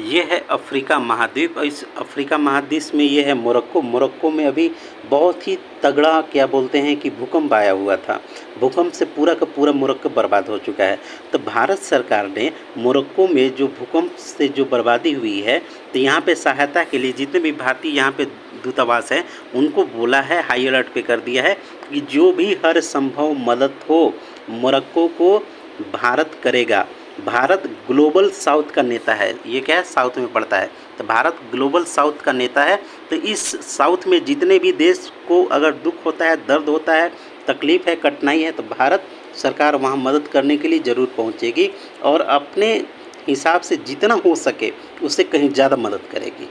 ये है अफ्रीका महाद्वीप और इस अफ्रीका महाद्वीप में ये है मोरक्को। मोरक्को में अभी बहुत ही तगड़ा क्या बोलते हैं कि भूकंप आया हुआ था। भूकंप से पूरा का पूरा मोरक्को बर्बाद हो चुका है। तो भारत सरकार ने मोरक्को में जो भूकंप से जो बर्बादी हुई है, तो यहाँ पे सहायता के लिए जितने भी भारतीय यहाँ पे दूतावास हैं उनको बोला है, हाई अलर्ट पे कर दिया है कि जो भी हर संभव मदद हो मोरक्को को भारत करेगा। भारत ग्लोबल साउथ का नेता है, ये क्या है, साउथ में पड़ता है, तो भारत ग्लोबल साउथ का नेता है। तो इस साउथ में जितने भी देश को अगर दुख होता है, दर्द होता है, तकलीफ़ है, कठिनाई है, तो भारत सरकार वहाँ मदद करने के लिए ज़रूर पहुँचेगी और अपने हिसाब से जितना हो सके उससे कहीं ज़्यादा मदद करेगी।